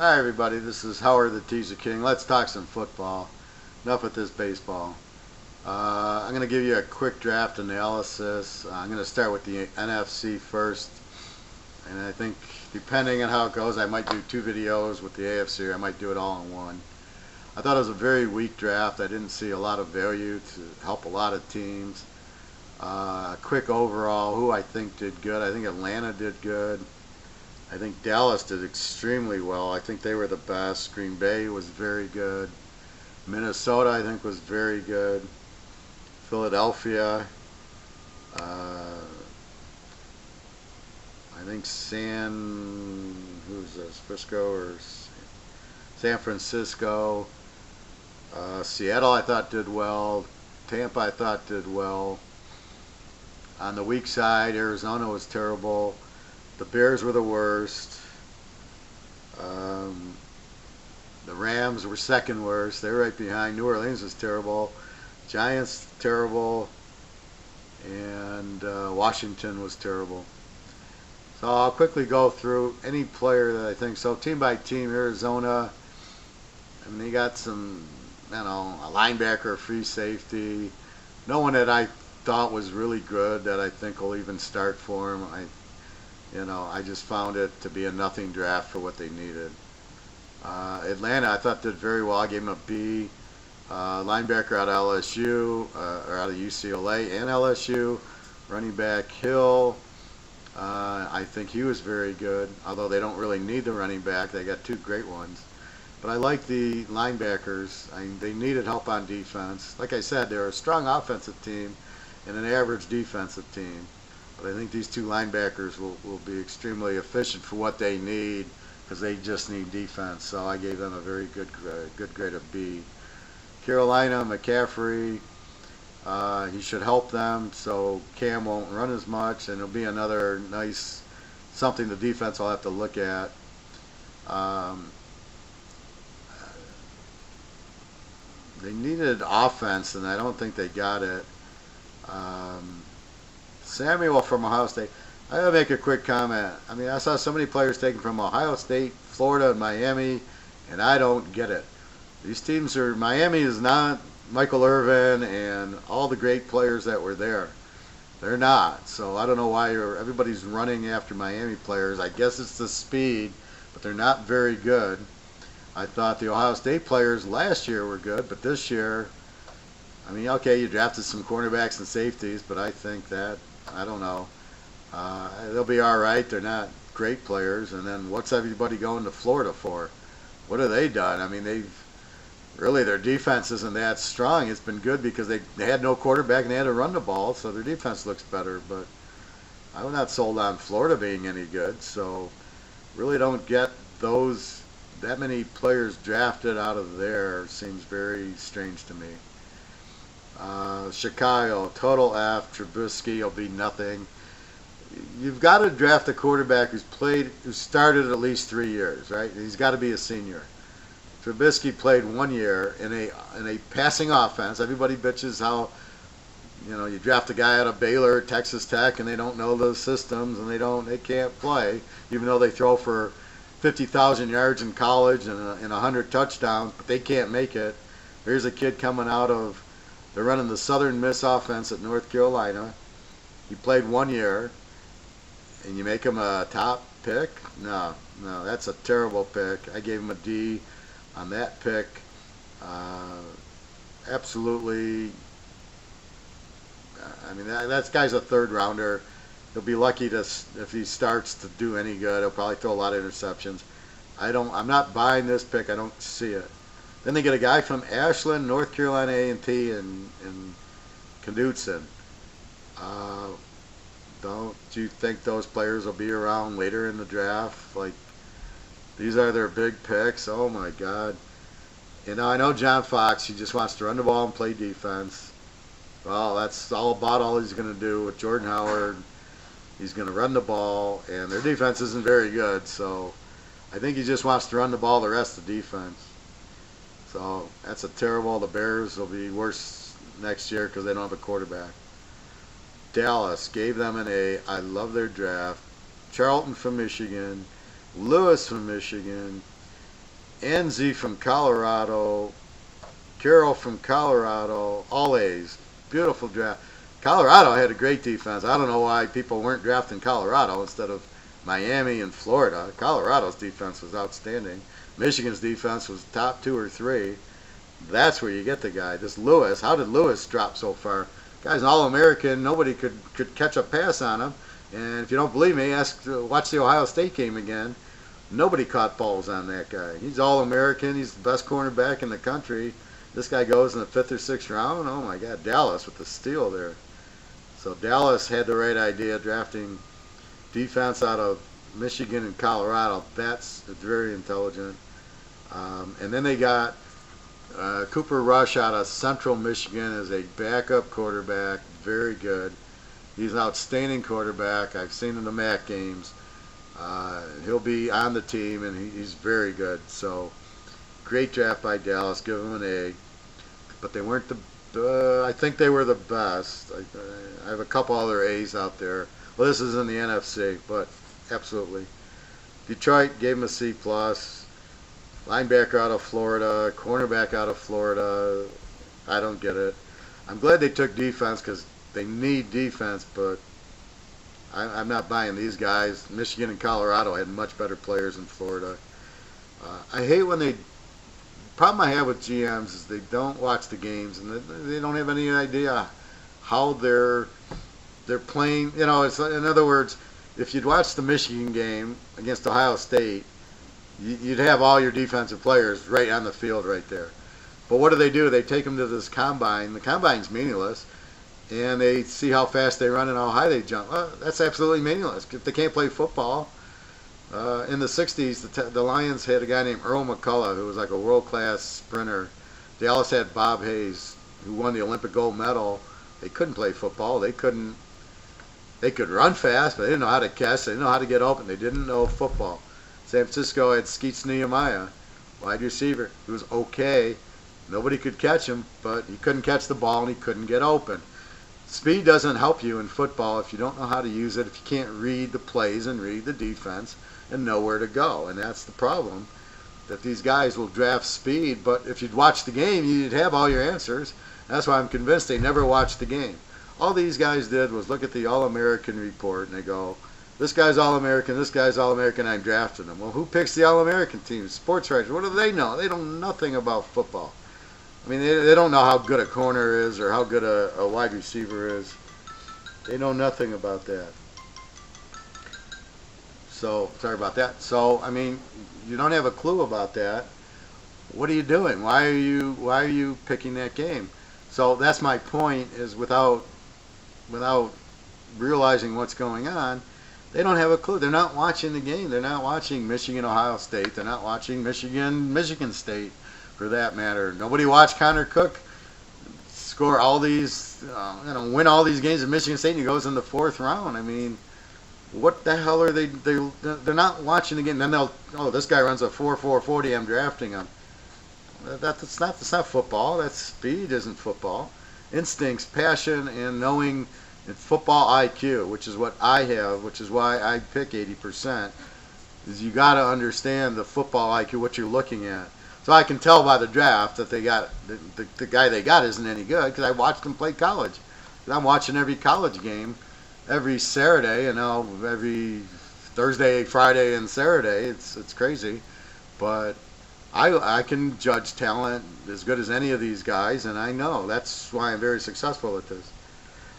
Hi everybody, this is Howard the Teaser King. Let's talk some football. Enough with this baseball. I'm going to give you a quick draft analysis. I'm going to start with the NFC first. And I think depending on how it goes, I might do two videos with the AFC or I might do it all in one. I thought it was a very weak draft. I didn't see a lot of value to help a lot of teams. Quick overall, who I think did good. I think Atlanta did good. I think Dallas did extremely well. I think they were the best. Green Bay was very good. Minnesota, I think, was very good. Philadelphia. I think who's this? Frisco or San Francisco. Seattle, I thought, did well. Tampa, I thought, did well. On the weak side, Arizona was terrible. The Bears were the worst. The Rams were second worst. They were right behind. New Orleans was terrible. Giants terrible. And Washington was terrible. So I'll quickly go through any player that I think. So team by team, Arizona, I mean, they got some, a linebacker, free safety. No one that I thought was really good that I think will even start for him. I just found it to be a nothing draft for what they needed. Atlanta, I thought, did very well. I gave him a B. Linebacker out of LSU, or out of UCLA and LSU. Running back Hill, I think he was very good, although they don't really need the running back. They got two great ones. But I like the linebackers. They needed help on defense. Like I said, they're a strong offensive team and an average defensive team. But I think these two linebackers will be extremely efficient for what they need because they just need defense. So I gave them a very good grade of B. Carolina, McCaffrey, he should help them so Cam won't run as much, and it'll be another nice something the defense will have to look at. They needed offense, and I don't think they got it. Samuel from Ohio State. I gotta make a quick comment. I mean, I saw so many players taken from Ohio State, Florida, and Miami, and I don't get it. These teams are, Miami is not Michael Irvin and all the great players that were there. They're not. So I don't know why everybody's running after Miami players. I guess it's the speed, but they're not very good. I thought the Ohio State players last year were good, but this year, I mean, okay, you drafted some cornerbacks and safeties, but I think that, I don't know. They'll be all right. They're not great players. And then what's everybody going to Florida for? What have they done? I mean, their defense isn't that strong. It's been good because they had no quarterback and they had to run the ball, so their defense looks better. But I'm not sold on Florida being any good. So really don't get that many players drafted out of there. Seems very strange to me. Chicago, total F. Trubisky will be nothing. You've got to draft a quarterback who started at least 3 years, right? He's got to be a senior. Trubisky played 1 year in a passing offense. Everybody bitches how you draft a guy out of Baylor, Texas Tech, and they don't know those systems and they can't play, even though they throw for 50,000 yards in college and 100 touchdowns, but they can't make it. Here's a kid coming out of. They're running the Southern Miss offense at North Carolina. He played 1 year, and you make him a top pick? No, that's a terrible pick. I gave him a D on that pick. Absolutely. I mean, that guy's a third rounder. He'll be lucky if he starts to do any good. He'll probably throw a lot of interceptions. I'm not buying this pick. I don't see it. Then they get a guy from Ashland, North Carolina A&T, and Knudsen. Don't you think those players will be around later in the draft? Like, these are their big picks. Oh my God! I know John Fox. He just wants to run the ball and play defense. Well, that's all he's going to do with Jordan Howard. He's going to run the ball, and their defense isn't very good. So I think he just wants to run the ball the rest of the defense. So that's a terrible. The Bears will be worse next year because they don't have a quarterback. Dallas gave them an A. I love their draft. Charlton from Michigan, Lewis from Michigan, Enzi from Colorado, Carroll from Colorado, all A's. Beautiful draft. Colorado had a great defense. I don't know why people weren't drafting Colorado instead of Miami and Florida. Colorado's defense was outstanding. Michigan's defense was top 2 or 3. That's where you get the guy. This Lewis, how did Lewis drop so far? Guy's an All-American. Nobody could catch a pass on him. And if you don't believe me, watch the Ohio State game again. Nobody caught balls on that guy. He's All-American. He's the best cornerback in the country. This guy goes in the 5th or 6th round. Oh, my God. Dallas with the steal there. So Dallas had the right idea, drafting defense out of Michigan and Colorado. That's very intelligent. And then they got Cooper Rush out of Central Michigan as a backup quarterback. Very good. He's an outstanding quarterback. I've seen him in the MAC games. He'll be on the team, and he's very good. So, great draft by Dallas. Give him an A. But they weren't I think they were the best. I have a couple other A's out there. Well, this is in the NFC, but absolutely. Detroit gave him a C+. Linebacker out of Florida. Cornerback out of Florida. I don't get it. I'm glad they took defense because they need defense, but I'm not buying these guys. Michigan and Colorado had much better players than Florida. I hate when they... problem I have with GMs is they don't watch the games and they don't have any idea how they're playing. You know, it's, in other words, if you'd watch the Michigan game against Ohio State, you'd have all your defensive players right on the field right there. But what do? They take them to this combine. The combine's meaningless, and they see how fast they run and how high they jump. Well, that's absolutely meaningless. If they can't play football, in the 60s, the Lions had a guy named Earl McCullough who was like a world-class sprinter. Dallas had Bob Hayes, who won the Olympic gold medal. They couldn't play football. They could run fast, but they didn't know how to catch. They didn't know how to get open. They didn't know football. San Francisco had Skeets Nehemiah, wide receiver. He was okay. Nobody could catch him, but he couldn't catch the ball and he couldn't get open. Speed doesn't help you in football if you don't know how to use it, if you can't read the plays and read the defense and know where to go. And that's the problem, that these guys will draft speed, but if you'd watch the game, you'd have all your answers. That's why I'm convinced they never watched the game. All these guys did was look at the All-American report and they go, this guy's All-American, this guy's All-American, I'm drafting him. Well, who picks the All-American team? Sports writers. What do they know? They know nothing about football. I mean, they don't know how good a corner is or how good a wide receiver is. They know nothing about that. So, sorry about that. So, I mean, you don't have a clue about that. What are you doing? Why are you picking that game? So that's my point, is without realizing what's going on, they don't have a clue. They're not watching the game. They're not watching Michigan, Ohio State. They're not watching Michigan State, for that matter. Nobody watched Connor Cook score all these, win all these games at Michigan State, and he goes in the 4th round. I mean, what the hell are they? They're not watching the game. Then this guy runs a 4.40. I'm drafting him. That's not football. That's speed. Isn't football. Instincts, passion, and knowing. And football IQ, which is what I have, which is why I pick 80%, is you got to understand the football IQ, what you're looking at. So I can tell by the draft that they got the guy they got isn't any good because I watched them play college. And I'm watching every college game every Saturday, every Thursday, Friday, and Saturday. It's crazy, but I can judge talent as good as any of these guys, and I know that's why I'm very successful at this.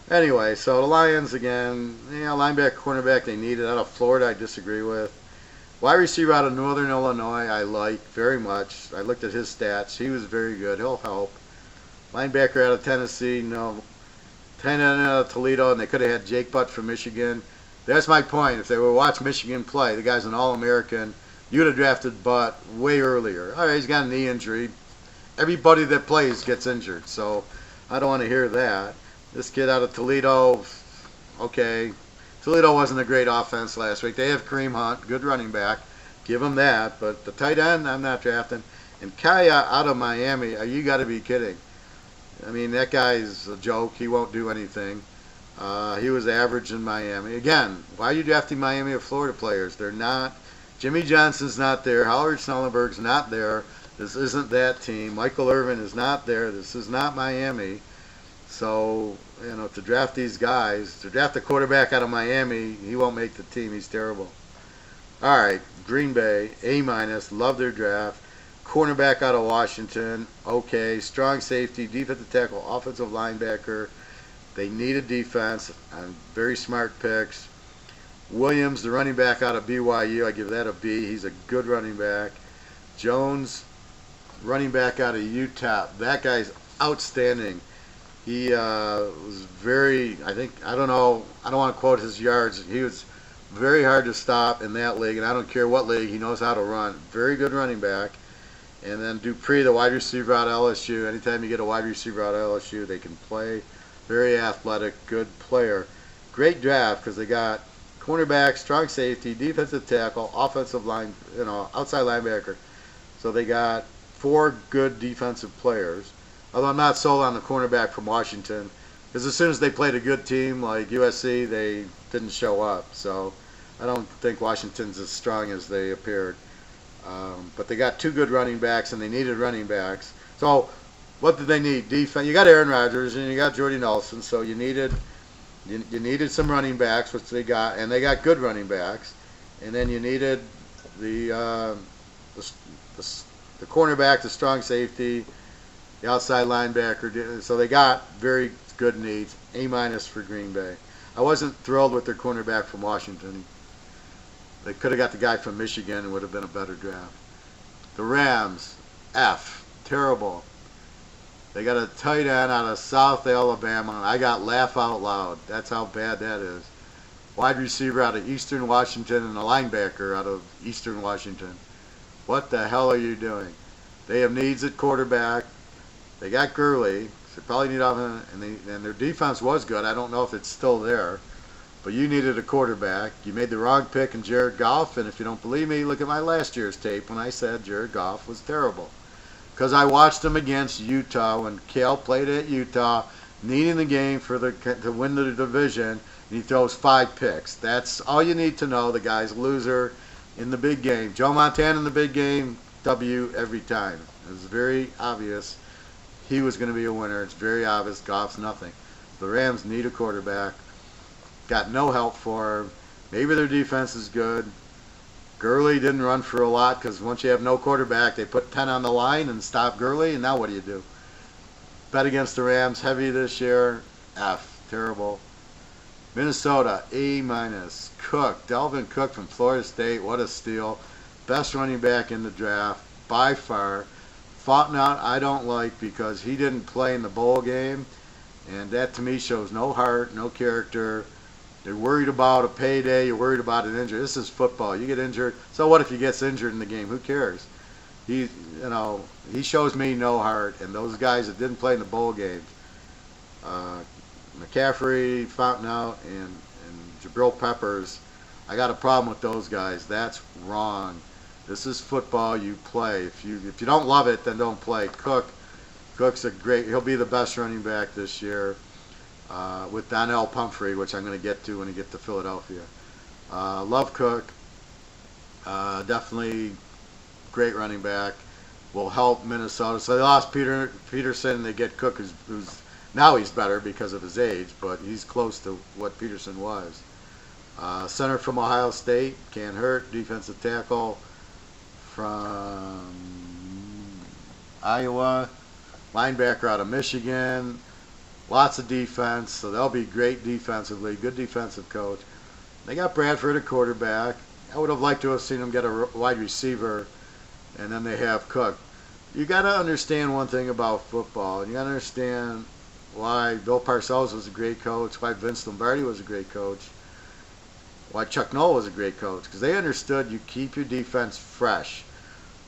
Anyway, so the Lions again, linebacker, cornerback, they need it. Out of Florida, I disagree with. Wide receiver out of Northern Illinois, I like very much. I looked at his stats. He was very good. He'll help. Linebacker out of Tennessee, no. Tight end out of Toledo, and they could have had Jake Butt from Michigan. That's my point. If they were watch Michigan play, the guy's an All-American, you'd have drafted Butt way earlier. All right, he's got a knee injury. Everybody that plays gets injured, so I don't want to hear that. This kid out of Toledo, okay. Toledo wasn't a great offense last week. They have Kareem Hunt, good running back. Give him that. But the tight end, I'm not drafting. And Kaya out of Miami, you got to be kidding. I mean, that guy's a joke. He won't do anything. He was average in Miami. Again, why are you drafting Miami or Florida players? They're not. Jimmy Johnson's not there. Howard Schnellenberg's not there. This isn't that team. Michael Irvin is not there. This is not Miami. So, to draft these guys, to draft a quarterback out of Miami, he won't make the team. He's terrible. All right, Green Bay, A-. Love their draft. Cornerback out of Washington, okay. Strong safety, defensive tackle, offensive linebacker. They needed defense. Very smart picks. Williams, the running back out of BYU, I give that a B. He's a good running back. Jones, running back out of Utah. That guy's outstanding. He was very, I don't want to quote his yards. He was very hard to stop in that league, and I don't care what league, he knows how to run. Very good running back. And then Dupree, the wide receiver out of LSU. Anytime you get a wide receiver out of LSU, they can play. Very athletic, good player. Great draft because they got cornerback, strong safety, defensive tackle, offensive line, outside linebacker. So they got 4 good defensive players. Although I'm not sold on the cornerback from Washington, because as soon as they played a good team like USC, they didn't show up. So I don't think Washington's as strong as they appeared. But they got 2 good running backs, and they needed running backs. So what did they need? Defense. You got Aaron Rodgers, and you got Jordy Nelson, so you needed some running backs, which they got, and they got good running backs. And then you needed the cornerback, the strong safety, the outside linebacker. So they got very good needs. A- for Green Bay. I wasn't thrilled with their cornerback from Washington. They could have got the guy from Michigan and would have been a better draft. The Rams, F. Terrible. They got a tight end out of South Alabama, and I got laugh out loud. That's how bad that is. Wide receiver out of Eastern Washington and a linebacker out of Eastern Washington. What the hell are you doing? They have needs at quarterback. They got Gurley. So they probably need offense, and their defense was good. I don't know if it's still there. But you needed a quarterback. You made the wrong pick in Jared Goff, and if you don't believe me, look at my last year's tape when I said Jared Goff was terrible. Because I watched him against Utah when Kale played at Utah, needing the game to win the division, and he throws 5 picks. That's all you need to know. The guy's a loser in the big game. Joe Montana in the big game, W every time. It was very obvious he was going to be a winner. It's very obvious Goff's nothing. The Rams need a quarterback. Got no help for him. Maybe their defense is good. Gurley didn't run for a lot because once you have no quarterback, they put 10 on the line and stop Gurley, and now what do you do? Bet against the Rams heavy this year. F. Terrible. Minnesota, A-. Cook. Dalvin Cook from Florida State. What a steal. Best running back in the draft by far. Fontenot I don't like because he didn't play in the bowl game, and that to me shows no heart, no character. They're worried about a payday. You're worried about an injury. This is football. You get injured. So what if he gets injured in the game? Who cares? He shows me no heart. And those guys that didn't play in the bowl games, McCaffrey, Fontenot, and Jabril Peppers, I got a problem with those guys. That's wrong. This is football. You play. If you don't love it, then don't play. Cook's he'll be the best running back this year. With Donnell Pumphrey, which I'm going to get to when I get to Philadelphia. Love Cook. Definitely great running back. Will help Minnesota. So they lost Peterson, and they get Cook, who's now he's better because of his age, but he's close to what Peterson was. Center from Ohio State, can't hurt. Defensive tackle from Iowa. Linebacker out of Michigan. Lots of defense, so they'll be great defensively. Good defensive coach. They got Bradford at quarterback. I would have liked to have seen them get a wide receiver, and then they have Cook. You got to understand one thing about football, and you got to understand why Bill Parcells was a great coach, why Vince Lombardi was a great coach, why Chuck Noll was a great coach, because they understood you keep your defense fresh.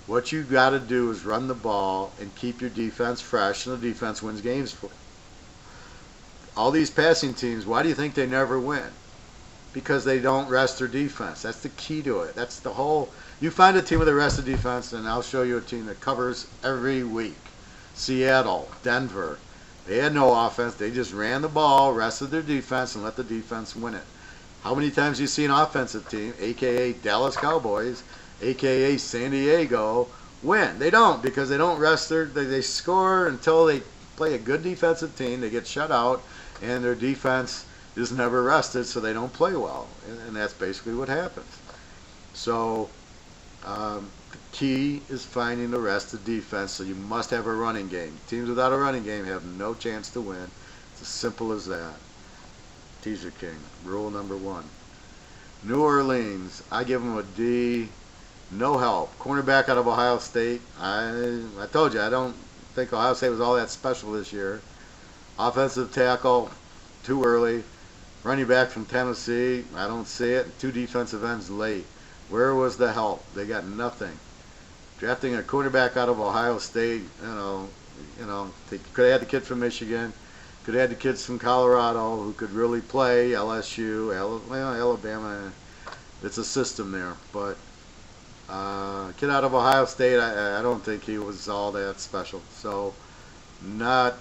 What you got to do is run the ball and keep your defense fresh, and the defense wins games for you. All these passing teams, why do you think they never win? Because they don't rest their defense. That's the key to it. That's the whole. You find a team with a rested defense, and I'll show you a team that covers every week. Seattle, Denver. They had no offense. They just ran the ball, rested their defense, and let the defense win it. How many times do you see an offensive team, a.k.a. Dallas Cowboys, a.k.a. San Diego, win. They don't, because they don't rest they score until they play a good defensive team. They get shut out, and their defense is never rested, so they don't play well. And that's basically what happens. So the key is finding the rest of defense, so you must have a running game. Teams without a running game have no chance to win. It's as simple as that. Teaser King, rule number 1. New Orleans, I give them a D. No help. Cornerback out of Ohio State. I told you, I don't think Ohio State was all that special this year. Offensive tackle, too early. Running back from Tennessee, I don't see it. 2 defensive ends late. Where was the help? They got nothing. Drafting a quarterback out of Ohio State, they could have had the kid from Michigan, could have had the kids from Colorado who could really play. LSU, Alabama. It's a system there, but kid out of Ohio State, I don't think he was all that special. So, not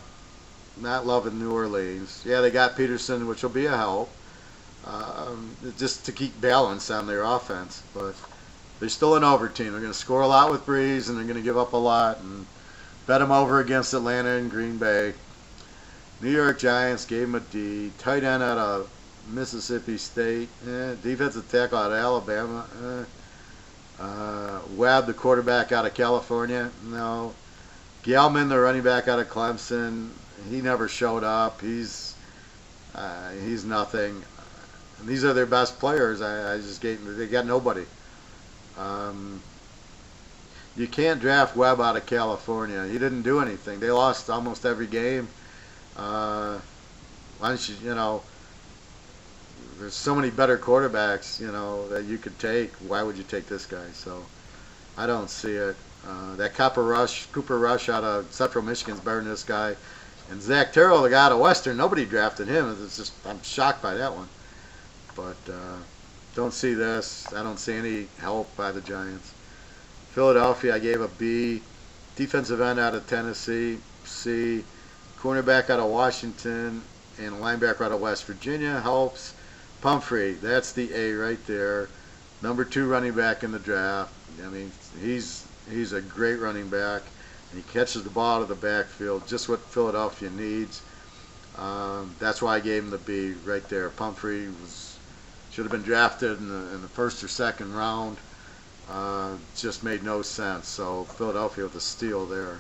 loving New Orleans. Yeah, they got Peterson, which will be a help, just to keep balance on their offense. But they're still an over team. They're going to score a lot with Breeze, and they're going to give up a lot. And bet them over against Atlanta and Green Bay. New York Giants gave him a D. Tight end out of Mississippi State. Defensive tackle out of Alabama. Webb, the quarterback out of California. No. Gelman, the running back out of Clemson. He never showed up. He's nothing. And these are their best players. They got nobody. You can't draft Webb out of California. He didn't do anything. They lost almost every game. Why don't there's so many better quarterbacks, that you could take. Why would you take this guy? So I don't see it. That Cooper Rush out of Central Michigan is better than this guy. And Zach Terrell, the guy out of Western, nobody drafted him. It's just, I'm shocked by that one. But don't see this. I don't see any help by the Giants. Philadelphia, I gave a B. Defensive end out of Tennessee, C. Cornerback out of Washington, and a linebacker out of West Virginia helps. Pumphrey, that's the A right there. Number 2 running back in the draft. I mean, he's a great running back. And he catches the ball out of the backfield, just what Philadelphia needs. That's why I gave him the B right there. Pumphrey should have been drafted in the first or second round. Just made no sense. So Philadelphia with a steal there.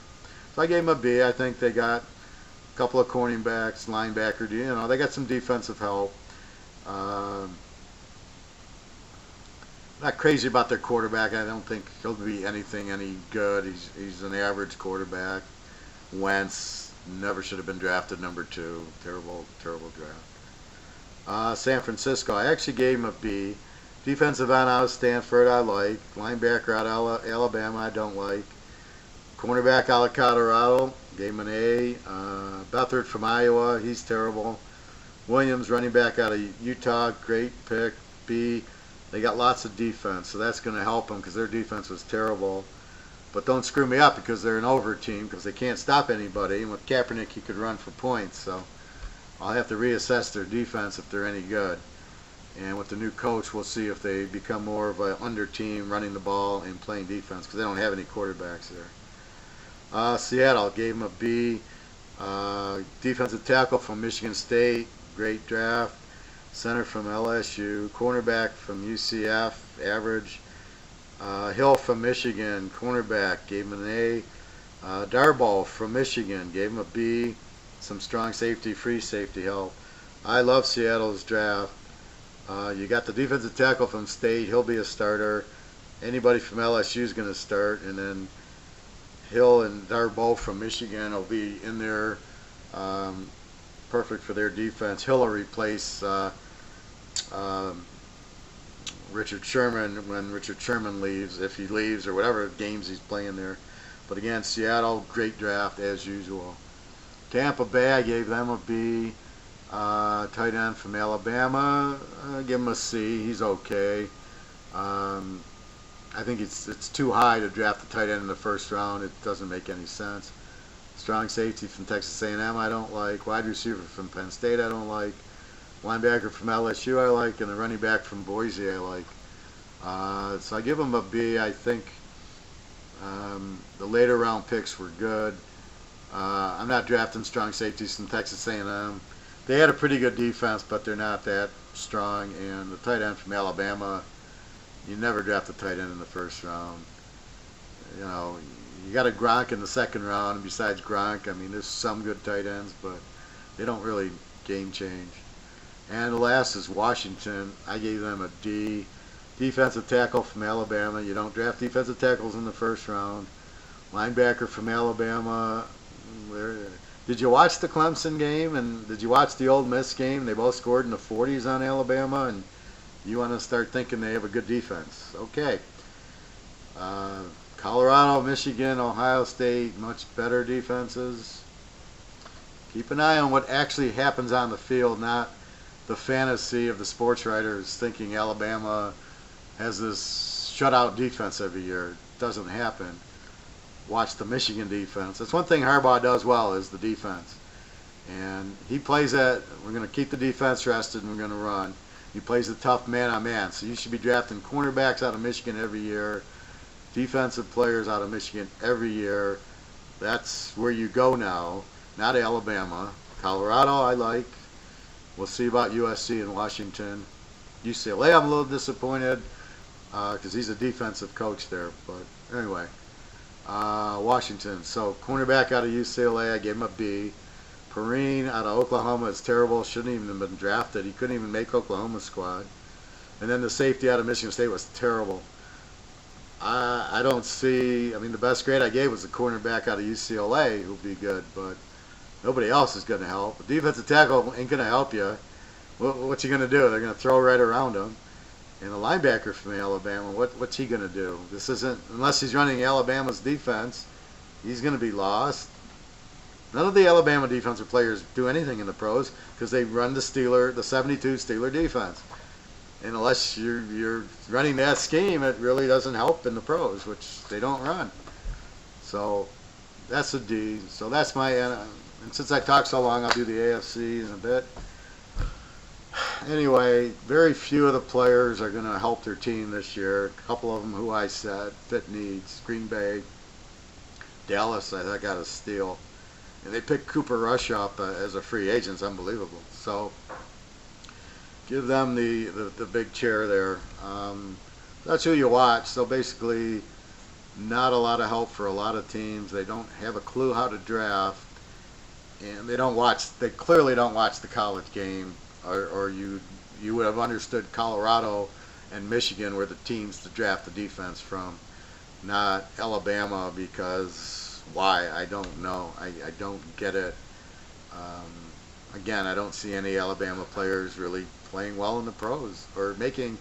So I gave him a B. I think they got a couple of cornerbacks, linebacker. They got some defensive help. Not crazy about their quarterback. I don't think he'll be anything any good. He's an average quarterback. Wentz never should have been drafted number 2. Terrible draft. San Francisco, I actually gave him a B. Defensive end out of Stanford, I like. Linebacker out of Alabama, I don't like. Cornerback out of Colorado, gave him an A. Beathard from Iowa, he's terrible. Williams, running back out of Utah, great pick, B. They got lots of defense, so that's going to help them because their defense was terrible. But don't screw me up because they're an over team because they can't stop anybody. And with Kaepernick, he could run for points. So I'll have to reassess their defense if they're any good. And with the new coach, we'll see if they become more of an under team running the ball and playing defense because they don't have any quarterbacks there. Seattle, gave him a B. Defensive tackle from Michigan State, great draft. Center from LSU, cornerback from UCF, average. Hill from Michigan, cornerback, gave him an A. Darboh from Michigan, gave him a B. Some strong safety, free safety help. I love Seattle's draft. You got the defensive tackle from State, he'll be a starter. Anybody from LSU is going to start, and then Hill and Darboh from Michigan will be in there, perfect for their defense. Hill will replace Richard Sherman when Richard Sherman leaves, if he leaves, or whatever games he's playing there. But again, Seattle, great draft as usual. Tampa Bay, I gave them a B. Tight end from Alabama, give him a C. He's okay. I think it's too high to draft a tight end in the first round. It doesn't make any sense. Strong safety from Texas A&M, I don't like. Wide receiver from Penn State, I don't like. Linebacker from LSU, I like. And the running back from Boise, I like. So I give them a B. I think the later round picks were good. I'm not drafting strong safeties from Texas A&M. They had a pretty good defense, but they're not that strong. And the tight end from Alabama, you never draft a tight end in the first round. You know, you got a Gronk in the second round, and besides Gronk, I mean, there's some good tight ends, but they don't really game change. And the last is Washington. I gave them a D. Defensive tackle from Alabama. You don't draft defensive tackles in the first round. Linebacker from Alabama. Did you watch the Clemson game, and did you watch the Ole Miss game? They both scored in the 40s on Alabama, and you want to start thinking they have a good defense. Okay. Colorado, Michigan, Ohio State, much better defenses. Keep an eye on what actually happens on the field, not the fantasy of the sports writers thinking Alabama has this shutout defense every year. It doesn't happen. Watch the Michigan defense. That's one thing Harbaugh does well, is the defense. And he plays that, we're going to keep the defense rested and we're going to run. He plays the tough man-on-man. So you should be drafting cornerbacks out of Michigan every year, defensive players out of Michigan every year. That's where you go now, not Alabama. Colorado I like. We'll see about USC and Washington. UCLA I'm a little disappointed because he's a defensive coach there. But anyway, Washington. So cornerback out of UCLA, I gave him a B. Perrine out of Oklahoma is terrible. Shouldn't even have been drafted. He couldn't even make Oklahoma squad. And then the safety out of Michigan State was terrible. I don't see, I mean, the best grade I gave was the cornerback out of UCLA who'll be good, but nobody else is going to help. The defensive tackle ain't going to help you. What's he going to do? They're going to throw right around him. And the linebacker from Alabama, what's he going to do? This isn't, unless he's running Alabama's defense, he's going to be lost. None of the Alabama defensive players do anything in the pros because they run the 72 Steeler defense. And unless you're running that scheme, it really doesn't help in the pros, which they don't run. So that's a D. So that's my, and since I talked so long, I'll do the AFC in a bit. Anyway, very few of the players are going to help their team this year. A couple of them who I said fit needs. Green Bay, Dallas, I think got a steal. And they picked Cooper Rush up as a free agent. It's unbelievable. So give them the big chair there. That's who you watch. So basically, not a lot of help for a lot of teams. They don't have a clue how to draft, and they clearly don't watch the college game, or you would have understood Colorado and Michigan were the teams to draft the defense from, not Alabama, because why? I don't know. I don't get it. Again, I don't see any Alabama players really playing well in the pros or making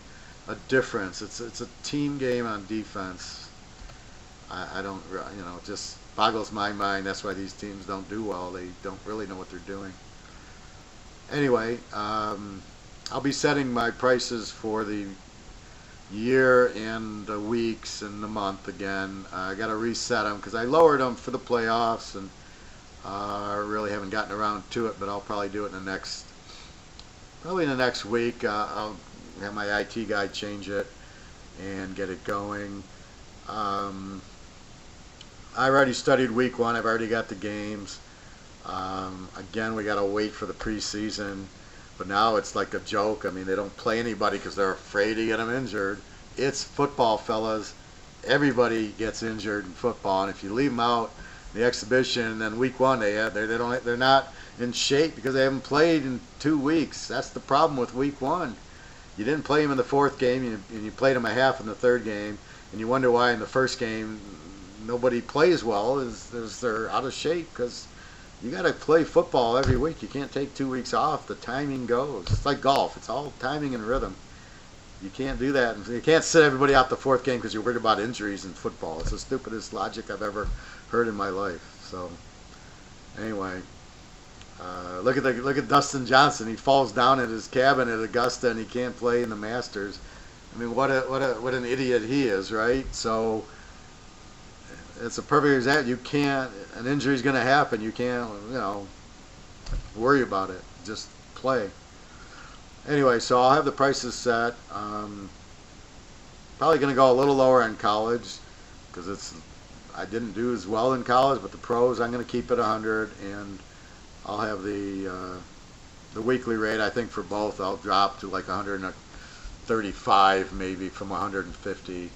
a difference. It's a team game on defense. I don't, it just boggles my mind. That's why these teams don't do well. They don't really know what they're doing. Anyway, I'll be setting my prices for the year and the weeks and the month again. I got to reset them because I lowered them for the playoffs, and I really haven't gotten around to it, but I'll probably do it in the next week. I'll have my IT guy change it and get it going. I've already studied week one. I've already got the games. Again, we got to wait for the preseason, but now it's like a joke. I mean, they don't play anybody because they're afraid to get them injured. It's football, fellas. Everybody gets injured in football, and if you leave them out the exhibition, and then week one they're not in shape because they haven't played in 2 weeks. That's the problem with week one. You didn't play them in the fourth game, and you played them a half in the third game, and you wonder why in the first game nobody plays well. Is they're out of shape because you got to play football every week. You can't take 2 weeks off. The timing goes. It's like golf. It's all timing and rhythm. You can't do that. You can't sit everybody out the fourth game because you're worried about injuries in football. It's the stupidest logic I've ever heard in my life. So anyway, look at Dustin Johnson. He falls down in his cabin at Augusta and he can't play in the Masters. I mean, what an idiot he is, right? So it's a perfect example. You can't. An injury is going to happen. You can't, worry about it. Just play. Anyway, so I'll have the prices set. Probably going to go a little lower in college because I didn't do as well in college, but the pros I'm going to keep at 100, and I'll have the weekly rate. I think for both I'll drop to like 135 maybe from 150,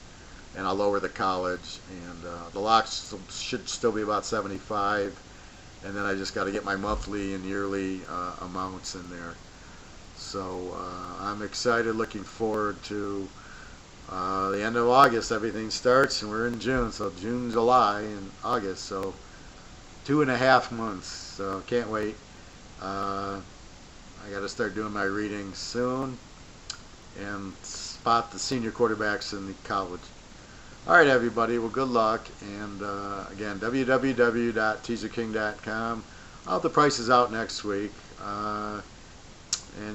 and I'll lower the college, and the locks should still be about 75, and then I just got to get my monthly and yearly amounts in there. So I'm excited, looking forward to the end of August. Everything starts, and we're in June, so June, July, and August, so 2.5 months, so can't wait. I got to start doing my reading soon and spot the senior quarterbacks in the college. All right, everybody. Well, good luck. And again, www.teaserking.com. I'll have the prices out next week, and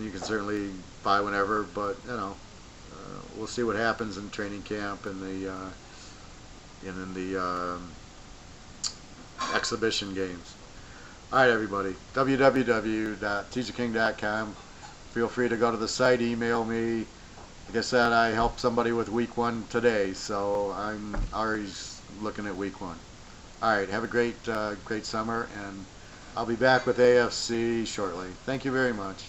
you can certainly buy whenever. But we'll see what happens in training camp and in the exhibition games. All right, everybody. www.teaserking.com. Feel free to go to the site, email me. Like I said, I helped somebody with week 1 today, so I'm always looking at week 1. All right, have a great summer, and I'll be back with AFC shortly. Thank you very much.